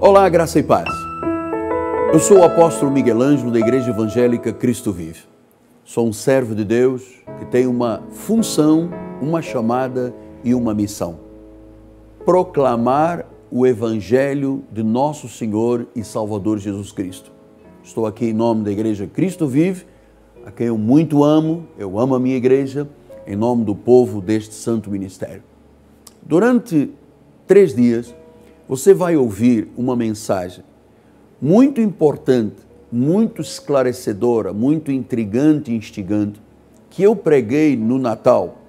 Olá, graça e paz. Eu sou o apóstolo Miguel Ângelo da Igreja Evangélica Cristo Vive. Sou um servo de Deus que tem uma função, uma chamada e uma missão: proclamar o Evangelho de nosso Senhor e Salvador Jesus Cristo. Estou aqui em nome da Igreja Cristo Vive, a quem eu muito amo, eu amo a minha igreja, em nome do povo deste santo ministério. Durante 3 dias, você vai ouvir uma mensagem muito importante, muito esclarecedora, muito intrigante e instigante, que eu preguei no Natal,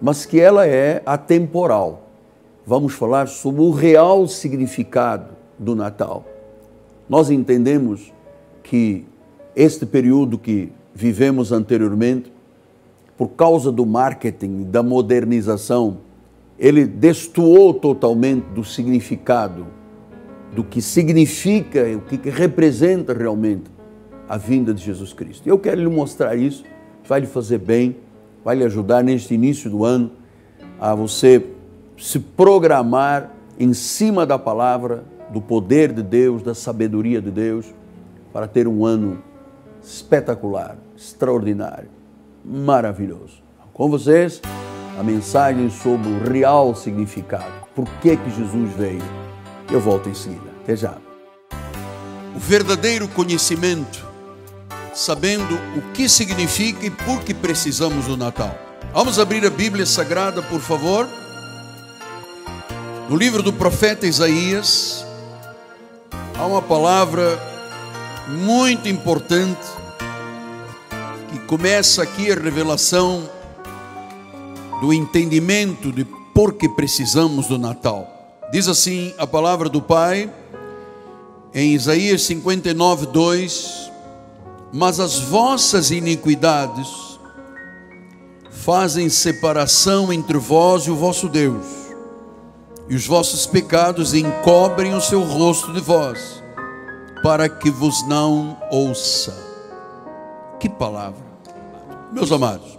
mas que ela é atemporal. Vamos falar sobre o real significado do Natal. Nós entendemos que este período que vivemos anteriormente, por causa do marketing, da modernização, ele destoou totalmente do significado, do que significa, o que representa realmente a vinda de Jesus Cristo. Eu quero lhe mostrar isso, vai lhe fazer bem, vai lhe ajudar neste início do ano a você se programar em cima da palavra, do poder de Deus, da sabedoria de Deus, para ter um ano espetacular, extraordinário, maravilhoso. Com vocês, a mensagem sobre o real significado. Por que Jesus veio? Eu volto em seguida. Até já. O verdadeiro conhecimento, sabendo o que significa e por que precisamos do Natal. Vamos abrir a Bíblia Sagrada, por favor. No livro do profeta Isaías, há uma palavra muito importante que começa aqui a revelação do entendimento de por que precisamos do Natal. Diz assim a palavra do Pai, em Isaías 59, 2: mas as vossas iniquidades fazem separação entre vós e o vosso Deus, e os vossos pecados encobrem o seu rosto de vós, para que vos não ouça. Que palavra! Meus amados,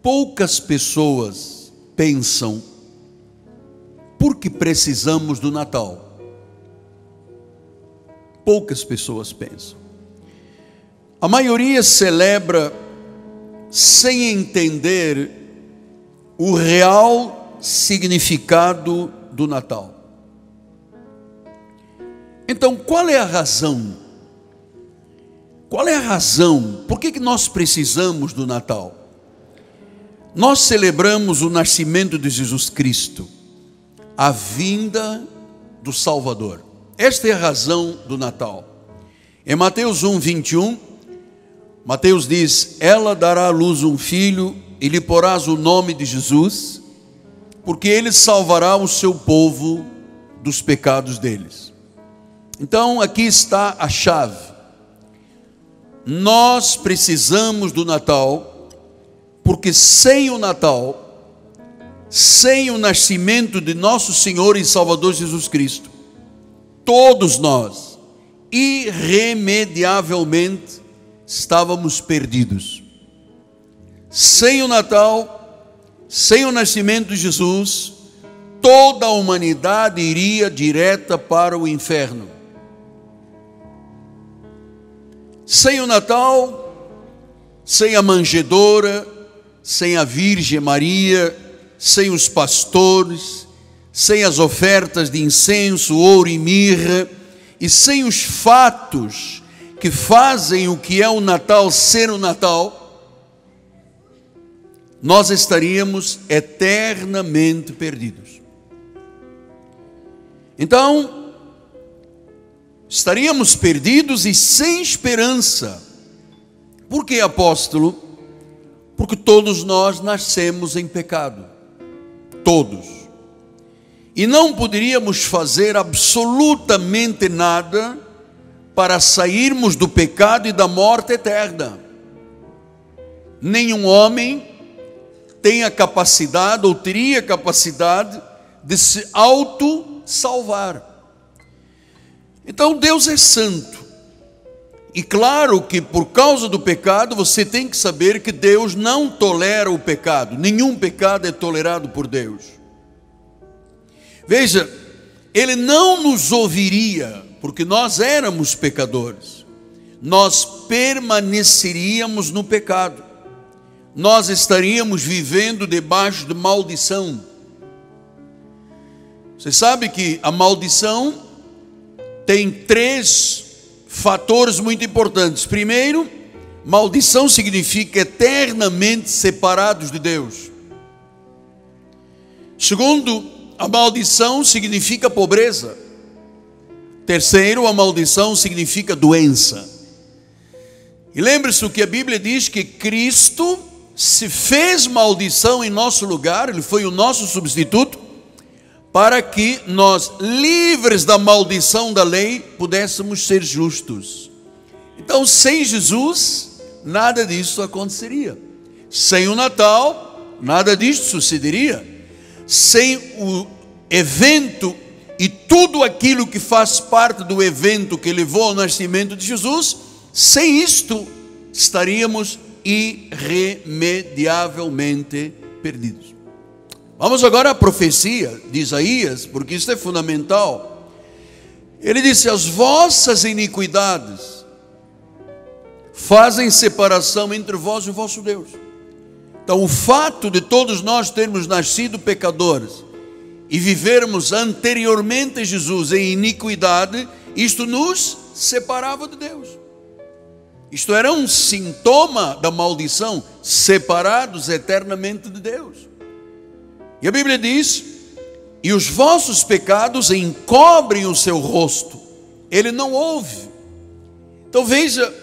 poucas pessoas pensam por que precisamos do Natal. Poucas pessoas pensam. A maioria celebra sem entender o real significado do Natal. Então, qual é a razão? Qual é a razão? Por que nós precisamos do Natal? Nós celebramos o nascimento de Jesus Cristo, a vinda do Salvador. Esta é a razão do Natal. Em Mateus 1, 21, Mateus diz: ela dará à luz um filho e lhe porás o nome de Jesus, porque ele salvará o seu povo dos pecados deles. Então aqui está a chave. Nós precisamos do Natal, porque sem o Natal, sem o nascimento de nosso Senhor e Salvador Jesus Cristo, todos nós, irremediavelmente, estávamos perdidos. Sem o Natal, sem o nascimento de Jesus, toda a humanidade iria direta para o inferno. Sem o Natal, sem a manjedoura, sem a Virgem Maria, sem os pastores, sem as ofertas de incenso, ouro e mirra, e sem os fatos que fazem o que é o Natal ser o Natal, nós estaríamos eternamente perdidos. Então, estaríamos perdidos e sem esperança. Por que, apóstolo? Porque todos nós nascemos em pecado. Todos. E não poderíamos fazer absolutamente nada para sairmos do pecado e da morte eterna. Nenhum homem tem a capacidade ou teria capacidade de se auto-salvar. Então Deus é santo. E claro que por causa do pecado, você tem que saber que Deus não tolera o pecado. Nenhum pecado é tolerado por Deus. Veja, Ele não nos ouviria, porque nós éramos pecadores. Nós permaneceríamos no pecado. Nós estaríamos vivendo debaixo de maldição. Você sabe que a maldição tem 3 fatores muito importantes. Primeiro, maldição significa eternamente separados de Deus. Segundo, a maldição significa pobreza. Terceiro, a maldição significa doença. E lembre-se o que a Bíblia diz, que Cristo se fez maldição em nosso lugar, Ele foi o nosso substituto, para que nós, livres da maldição da lei, pudéssemos ser justos. Então, sem Jesus, nada disso aconteceria. Sem o Natal, nada disso sucederia. Sem o evento e tudo aquilo que faz parte do evento que levou ao nascimento de Jesus, sem isto, estaríamos irremediavelmente perdidos. Vamos agora à profecia de Isaías, porque isso é fundamental. Ele disse: as vossas iniquidades fazem separação entre vós e o vosso Deus. Então, o fato de todos nós termos nascido pecadores e vivermos anteriormente a Jesus em iniquidade, isto nos separava de Deus. Isto era um sintoma da maldição, separados eternamente de Deus. E a Bíblia diz: e os vossos pecados encobrem o seu rosto, Ele não ouve. Então veja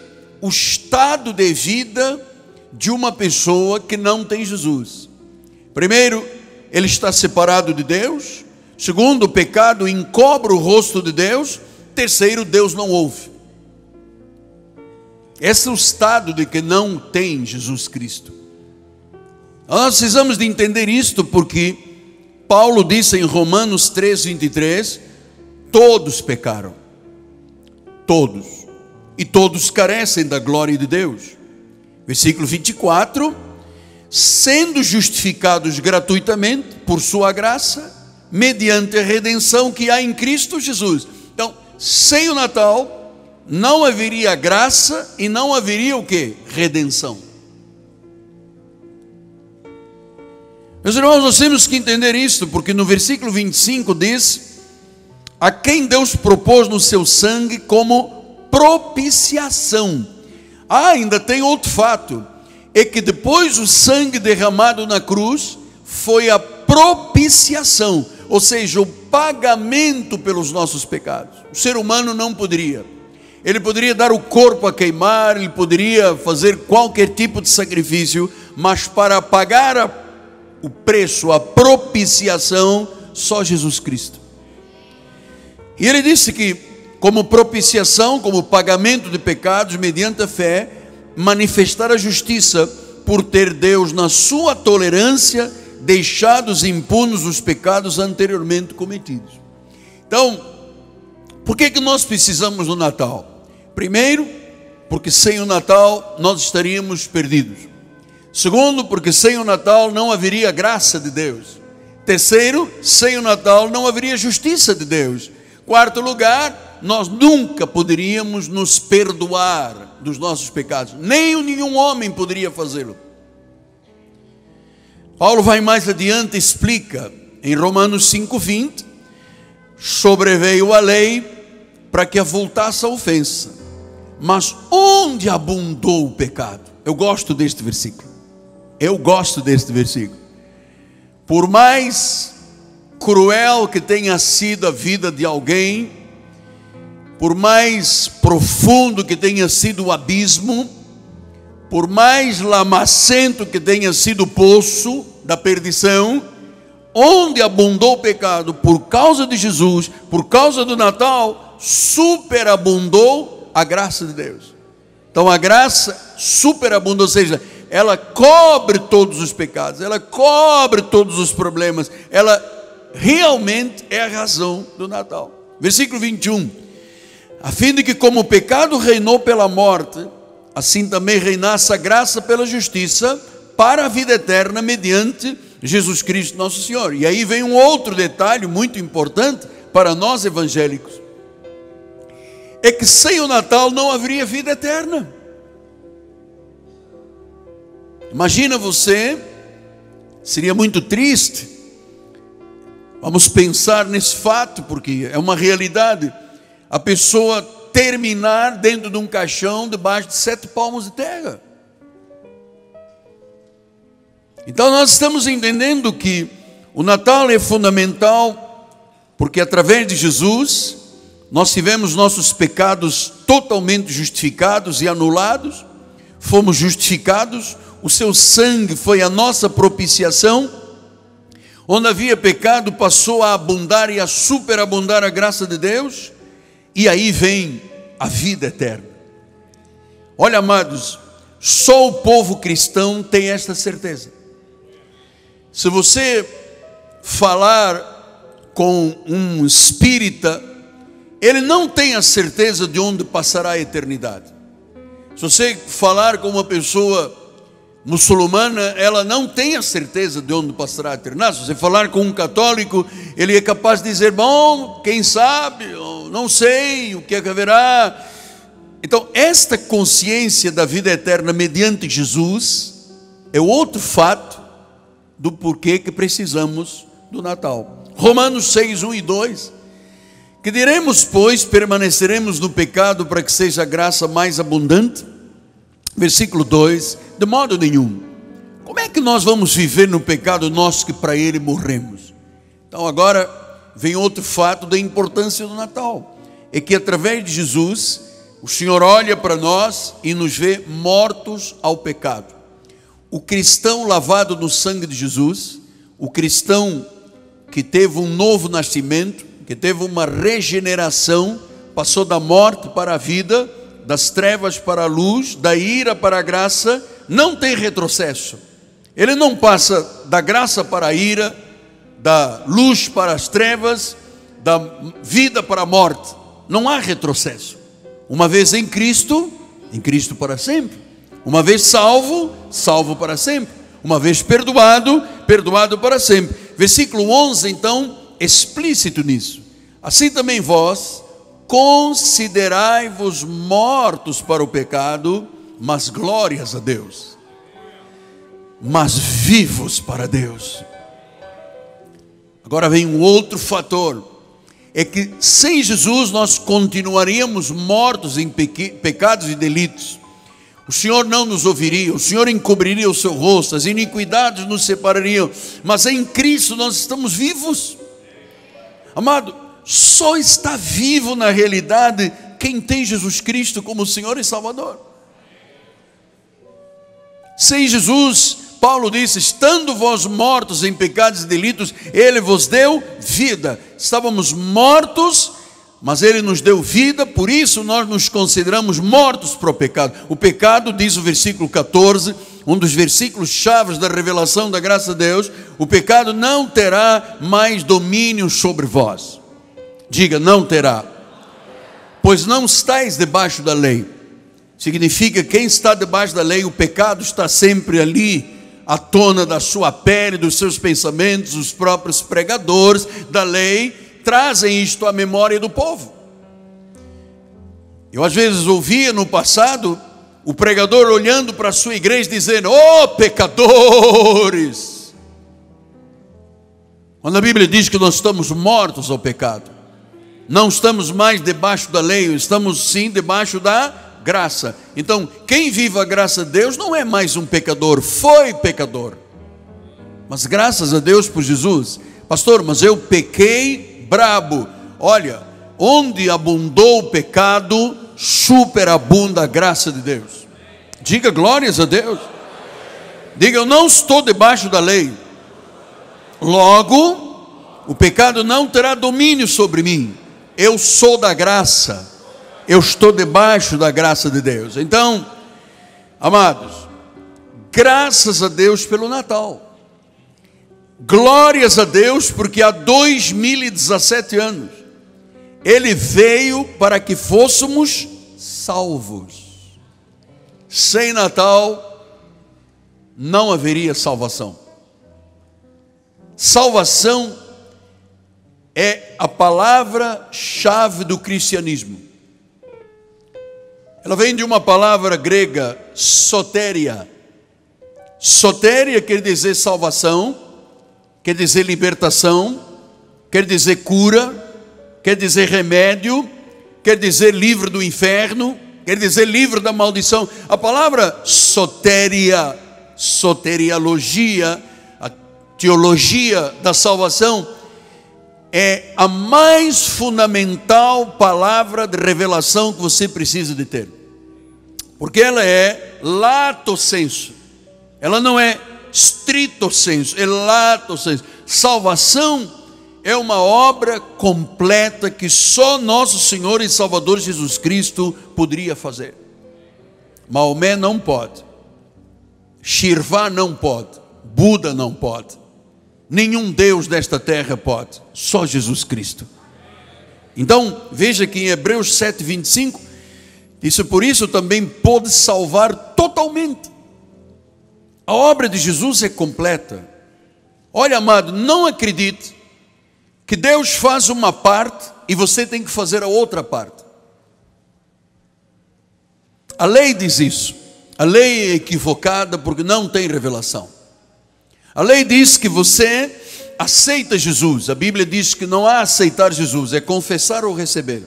o estado de vida de uma pessoa que não tem Jesus. Primeiro, ele está separado de Deus. Segundo, o pecado encobre o rosto de Deus. Terceiro, Deus não ouve. Esse é o estado de que não tem Jesus Cristo. Nós precisamos de entender isto, porque Paulo disse em Romanos 3:23, todos pecaram, todos, e todos carecem da glória de Deus. Versículo 24, sendo justificados gratuitamente por sua graça, mediante a redenção que há em Cristo Jesus. Então, sem o Natal, não haveria graça e não haveria o quê? Redenção. Meus irmãos, nós temos que entender isso, porque no versículo 25 diz: a quem Deus propôs no seu sangue como propiciação. Ainda tem outro fato, é que depois o sangue derramado na cruz foi a propiciação, ou seja, o pagamento pelos nossos pecados. O ser humano não poderia. Ele poderia dar o corpo a queimar, ele poderia fazer qualquer tipo de sacrifício, mas para pagar o preço, a propiciação, só Jesus Cristo. E ele disse que, como propiciação, como pagamento de pecados, mediante a fé, manifestar a justiça, por ter Deus, na sua tolerância, deixados impunes os pecados anteriormente cometidos. Então, por que nós precisamos do Natal? Primeiro, porque sem o Natal nós estaríamos perdidos. Segundo, porque sem o Natal não haveria graça de Deus. Terceiro, sem o Natal não haveria justiça de Deus. Quarto lugar, nós nunca poderíamos nos perdoar dos nossos pecados. Nem nenhum homem poderia fazê-lo. Paulo vai mais adiante e explica em Romanos 5:20, sobreveio a lei para que avultasse a ofensa, mas onde abundou o pecado? Eu gosto deste versículo. Por mais cruel que tenha sido a vida de alguém, por mais profundo que tenha sido o abismo, por mais lamacento que tenha sido o poço da perdição, onde abundou o pecado, por causa de Jesus, por causa do Natal, superabundou a graça de Deus. Então a graça superabundou, ou seja, ela cobre todos os pecados, ela cobre todos os problemas, ela realmente é a razão do Natal. Versículo 21, a fim de que como o pecado reinou pela morte, assim também reinasse a graça pela justiça, para a vida eterna, mediante Jesus Cristo nosso Senhor. E aí vem um outro detalhe muito importante, para nós evangélicos é que sem o Natal não haveria vida eterna. Imagina você, seria muito triste. Vamos pensar nesse fato, porque é uma realidade. A pessoa terminar dentro de um caixão debaixo de 7 palmos de terra. Então nós estamos entendendo que o Natal é fundamental, porque através de Jesus nós tivemos nossos pecados totalmente justificados e anulados, fomos justificados, o seu sangue foi a nossa propiciação, onde havia pecado passou a abundar e a superabundar a graça de Deus, e aí vem a vida eterna. Olha, amados, só o povo cristão tem esta certeza. Se você falar com um espírita, ele não tem a certeza de onde passará a eternidade. Se você falar com uma pessoa muçulmana, ela não tem a certeza de onde passará a eternidade. Se você falar com um católico, ele é capaz de dizer, bom, quem sabe, não sei o que haverá. Então, esta consciência da vida eterna mediante Jesus é outro fato do porquê que precisamos do Natal. Romanos 6, 1 e 2. Que diremos, pois, permaneceremos no pecado para que seja a graça mais abundante? Versículo 2, de modo nenhum. Como é que nós vamos viver no pecado, nós que para ele morremos? Então agora vem outro fato da importância do Natal. É que através de Jesus, o Senhor olha para nós e nos vê mortos ao pecado. O cristão lavado no sangue de Jesus, o cristão que teve um novo nascimento, que teve uma regeneração, passou da morte para a vida, das trevas para a luz, da ira para a graça, não tem retrocesso. Ele não passa da graça para a ira, da luz para as trevas, da vida para a morte. Não há retrocesso. Uma vez em Cristo para sempre. Uma vez salvo, salvo para sempre. Uma vez perdoado, perdoado para sempre. Versículo 11, então, explícito nisso. Assim também vós, considerai-vos mortos para o pecado, mas glórias a Deus, mas vivos para Deus. Agora vem um outro fator, é que sem Jesus nós continuaríamos mortos em pecados e delitos. O Senhor não nos ouviria, o Senhor encobriria o seu rosto, as iniquidades nos separariam, mas em Cristo nós estamos vivos. Amado, só está vivo na realidade quem tem Jesus Cristo como Senhor e Salvador. Sem Jesus, Paulo disse, estando vós mortos em pecados e delitos, Ele vos deu vida. Estávamos mortos, mas Ele nos deu vida, por isso nós nos consideramos mortos para o pecado. O pecado, diz o versículo 14, um dos versículos chaves da revelação da graça de Deus, o pecado não terá mais domínio sobre vós. Diga, não terá. Pois não estáis debaixo da lei. Significa que quem está debaixo da lei, o pecado está sempre ali, à tona da sua pele, dos seus pensamentos. Os próprios pregadores da lei trazem isto à memória do povo. Eu às vezes ouvia no passado o pregador olhando para a sua igreja dizendo, ó pecadores. Quando a Bíblia diz que nós estamos mortos ao pecado, não estamos mais debaixo da lei, estamos sim debaixo da graça. Então, quem vive a graça de Deus não é mais um pecador, foi pecador. Mas graças a Deus por Jesus. Pastor, mas eu pequei brabo. Olha, onde abundou o pecado, superabunda a graça de Deus. Diga glórias a Deus. Diga, eu não estou debaixo da lei. Logo, o pecado não terá domínio sobre mim. Eu sou da graça, eu estou debaixo da graça de Deus. Então, amados, graças a Deus pelo Natal, glórias a Deus, porque há 2017 anos, Ele veio para que fôssemos salvos. Sem Natal, não haveria salvação. Salvação é a palavra-chave do cristianismo. Ela vem de uma palavra grega, soteria. Soteria quer dizer salvação, quer dizer libertação, quer dizer cura, quer dizer remédio, quer dizer livre do inferno, quer dizer livre da maldição. A palavra soteria, soteriologia, a teologia da salvação, é a mais fundamental palavra de revelação que você precisa de ter. Porque ela é lato sensu. Ela não é stricto sensu, é lato sensu. Salvação é uma obra completa que só nosso Senhor e Salvador Jesus Cristo poderia fazer. Maomé não pode. Shirvá não pode. Buda não pode. Nenhum Deus desta terra pode, só Jesus Cristo. Então, veja que em Hebreus 7:25, isso por isso também pode salvar totalmente. A obra de Jesus é completa. Olha, amado, não acredite que Deus faz uma parte e você tem que fazer a outra parte. A lei diz isso. A lei é equivocada porque não tem revelação. A lei diz que você aceita Jesus. A Bíblia diz que não há aceitar Jesus, é confessar ou receber.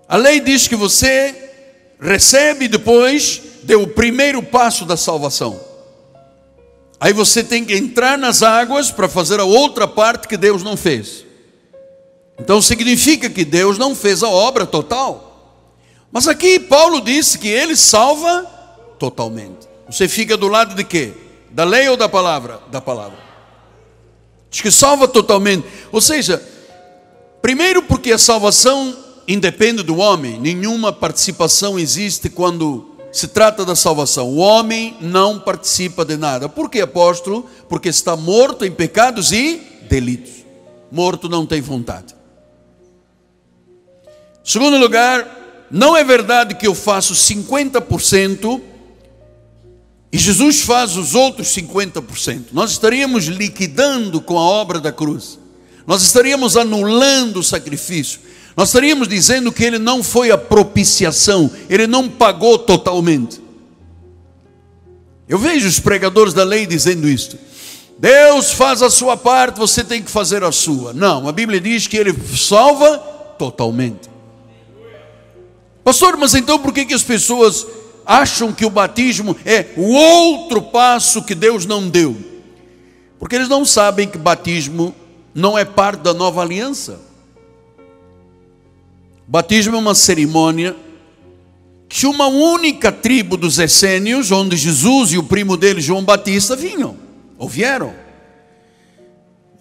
A lei diz que você recebe e depois deu o primeiro passo da salvação. Aí você tem que entrar nas águas para fazer a outra parte que Deus não fez. Então significa que Deus não fez a obra total. Mas aqui Paulo disse que Ele salva totalmente. Você fica do lado de quê? Da lei ou da palavra? Da palavra. Diz que salva totalmente. Ou seja, primeiro porque a salvação independe do homem. Nenhuma participação existe quando se trata da salvação. O homem não participa de nada. Por que, apóstolo? Porque está morto em pecados e delitos. Morto não tem vontade. Segundo lugar, não é verdade que eu faço 50% e Jesus faz os outros 50%. Nós estaríamos liquidando com a obra da cruz. Nós estaríamos anulando o sacrifício. Nós estaríamos dizendo que Ele não foi a propiciação. Ele não pagou totalmente. Eu vejo os pregadores da lei dizendo isto. Deus faz a sua parte, você tem que fazer a sua. Não, a Bíblia diz que Ele salva totalmente. Pastor, mas então por que as pessoas acham que o batismo é o outro passo que Deus não deu? Porque eles não sabem que batismo não é parte da nova aliança. Batismo é uma cerimônia que uma única tribo dos essênios, onde Jesus e o primo dele, João Batista, vinham, ou vieram.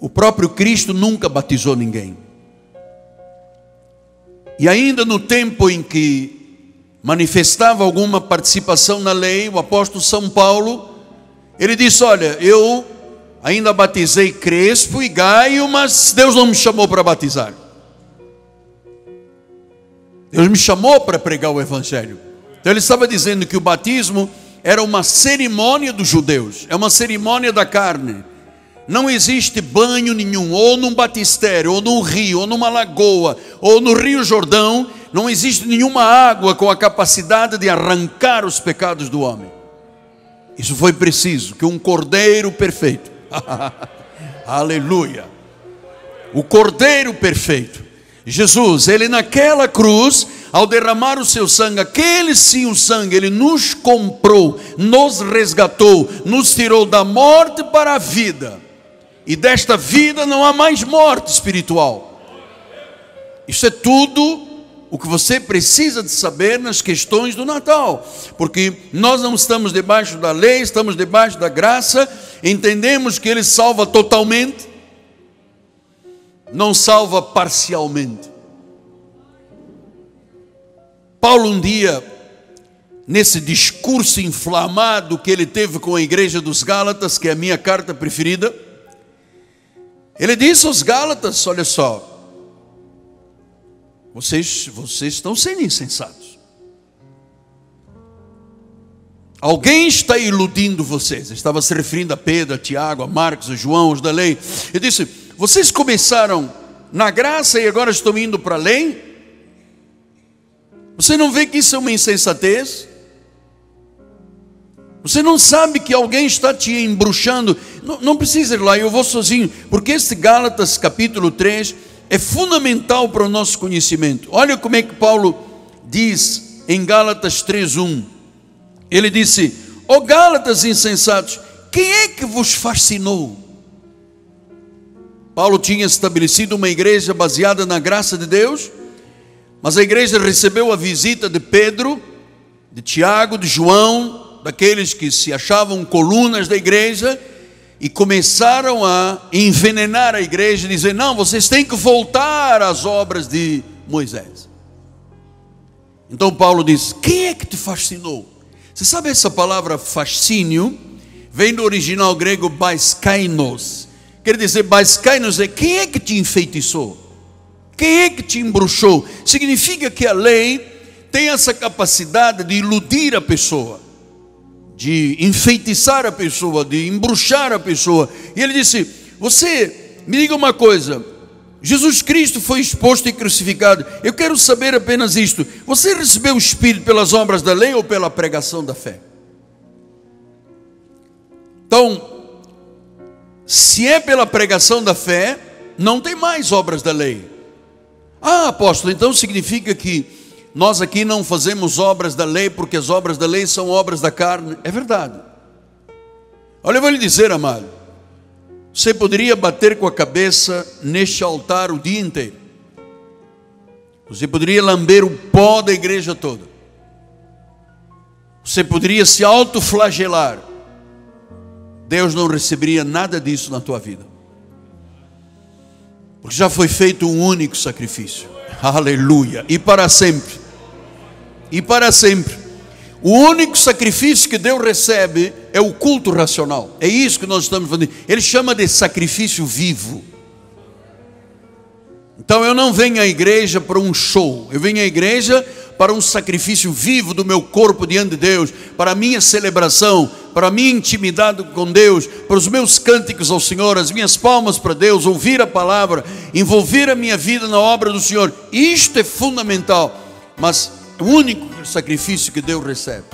O próprio Cristo nunca batizou ninguém. E ainda no tempo em que manifestava alguma participação na lei, o apóstolo São Paulo, ele disse, olha, eu ainda batizei Crespo e Gaio, mas Deus não me chamou para batizar. Deus me chamou para pregar o Evangelho. Então ele estava dizendo que o batismo era uma cerimônia dos judeus, é uma cerimônia da carne. Não existe banho nenhum, ou num batistério, ou num rio, ou numa lagoa, ou no Rio Jordão, não existe nenhuma água com a capacidade de arrancar os pecados do homem. Isso foi preciso, que um cordeiro perfeito, aleluia, o cordeiro perfeito, Jesus, ele naquela cruz, ao derramar o seu sangue, aquele sim o sangue, ele nos comprou, nos resgatou, nos tirou da morte para a vida. E desta vida não há mais morte espiritual. Isso é tudo o que você precisa de saber nas questões do Natal. Porque nós não estamos debaixo da lei, estamos debaixo da graça. Entendemos que Ele salva totalmente, não salva parcialmente. Paulo um dia, nesse discurso inflamado que ele teve com a igreja dos Gálatas, que é a minha carta preferida, ele disse aos Gálatas, olha só, vocês estão sendo insensatos. alguém está iludindo vocês. Estava se referindo a Pedro, a Tiago, a Marcos, a João, os da lei. Ele disse: vocês começaram na graça e agora estão indo para a lei? Você não vê que isso é uma insensatez? Você não sabe que alguém está te embruxando? Não precisa ir lá, eu vou sozinho, porque este Gálatas capítulo 3 é fundamental para o nosso conhecimento. Olha como é que Paulo diz em Gálatas 3:1. Ele disse: ó Gálatas insensatos, quem é que vos fascinou? Paulo tinha estabelecido uma igreja baseada na graça de Deus, mas a igreja recebeu a visita de Pedro, de Tiago, de João, daqueles que se achavam colunas da igreja, e começaram a envenenar a igreja, dizer: não, vocês têm que voltar às obras de Moisés. Então Paulo diz: quem é que te fascinou? Você sabe, essa palavra fascínio vem do original grego baiskainos. Quer dizer, baiskainos é quem é que te enfeitiçou? Quem é que te embruxou? Significa que a lei tem essa capacidade de iludir a pessoa, de enfeitiçar a pessoa, de embruxar a pessoa. E ele disse: você, me diga uma coisa, Jesus Cristo foi exposto e crucificado, eu quero saber apenas isto: você recebeu o Espírito pelas obras da lei ou pela pregação da fé? Então, se é pela pregação da fé, não tem mais obras da lei. Ah, apóstolo, então significa que nós aqui não fazemos obras da lei porque as obras da lei são obras da carne? É verdade. Olha, eu vou lhe dizer, amado, você poderia bater com a cabeça neste altar o dia inteiro, você poderia lamber o pó da igreja toda, você poderia se autoflagelar, Deus não receberia nada disso na tua vida, porque já foi feito um único sacrifício. Aleluia. E para sempre. E para sempre. O único sacrifício que Deus recebe é o culto racional. É isso que nós estamos fazendo. Ele chama de sacrifício vivo. Então eu não venho à igreja para um show, eu venho à igreja para um sacrifício vivo do meu corpo diante de Deus, para a minha celebração, para a minha intimidade com Deus, para os meus cânticos ao Senhor, as minhas palmas para Deus, ouvir a palavra, envolver a minha vida na obra do Senhor. Isto é fundamental, mas o único sacrifício que Deus recebe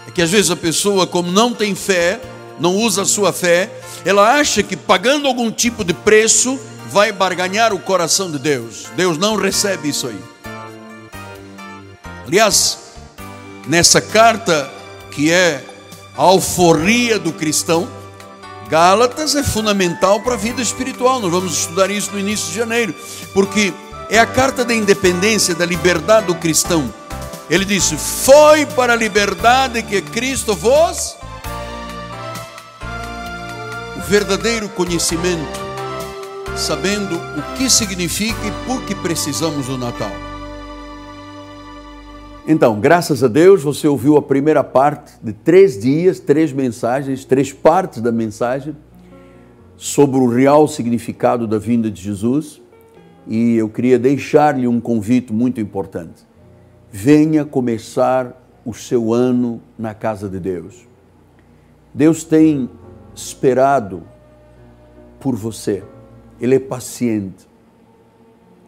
é que às vezes a pessoa, como não tem fé, não usa a sua fé, ela acha que pagando algum tipo de preço vai barganhar o coração de Deus. Deus não recebe isso aí. Aliás, nessa carta que é a alforria do cristão, Gálatas é fundamental para a vida espiritual. Nós vamos estudar isso no início de janeiro, porque é a carta da independência, da liberdade do cristão. Ele disse: foi para a liberdade que Cristo vos... O verdadeiro conhecimento, sabendo o que significa e por que precisamos do Natal. Então, graças a Deus, você ouviu a primeira parte de 3 dias, 3 mensagens, 3 partes da mensagem sobre o real significado da vinda de Jesus. E eu queria deixar-lhe um convite muito importante. Venha começar o seu ano na casa de Deus. Deus tem esperado por você. Ele é paciente.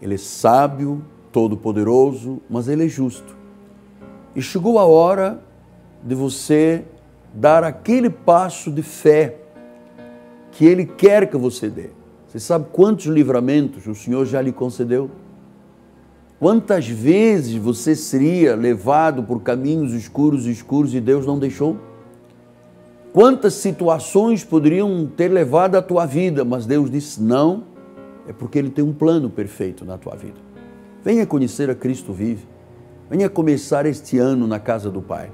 Ele é sábio, todo-poderoso, mas Ele é justo. E chegou a hora de você dar aquele passo de fé que Ele quer que você dê. Você sabe quantos livramentos o Senhor já lhe concedeu? Quantas vezes você seria levado por caminhos escuros e Deus não deixou? Quantas situações poderiam ter levado a tua vida, mas Deus disse não, é porque Ele tem um plano perfeito na tua vida. Venha conhecer a Cristo vive. Venha começar este ano na casa do Pai.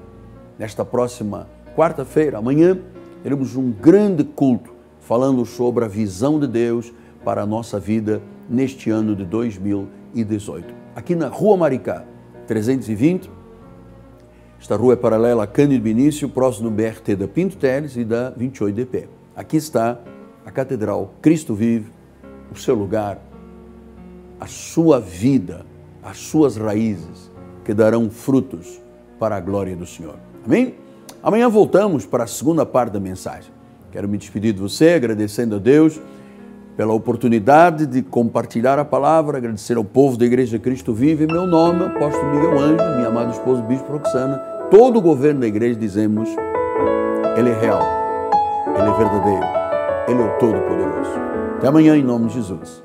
Nesta próxima quarta-feira, amanhã, teremos um grande culto falando sobre a visão de Deus para a nossa vida neste ano de 2018. Aqui na Rua Maricá, 320, esta rua é paralela a Cândido Benício, próximo do BRT da Pinto Teles e da 28DP. Aqui está a Catedral Cristo Vive, o seu lugar, a sua vida, as suas raízes, que darão frutos para a glória do Senhor. Amém? Amanhã voltamos para a segunda parte da mensagem. Quero me despedir de você, agradecendo a Deus pela oportunidade de compartilhar a palavra, agradecer ao povo da Igreja Cristo Vive. Em meu nome, apóstolo Miguel Ângelo, minha amada esposa, Bispo Roxana, todo o governo da igreja, dizemos: Ele é real, Ele é verdadeiro, Ele é o Todo-Poderoso. Até amanhã, em nome de Jesus.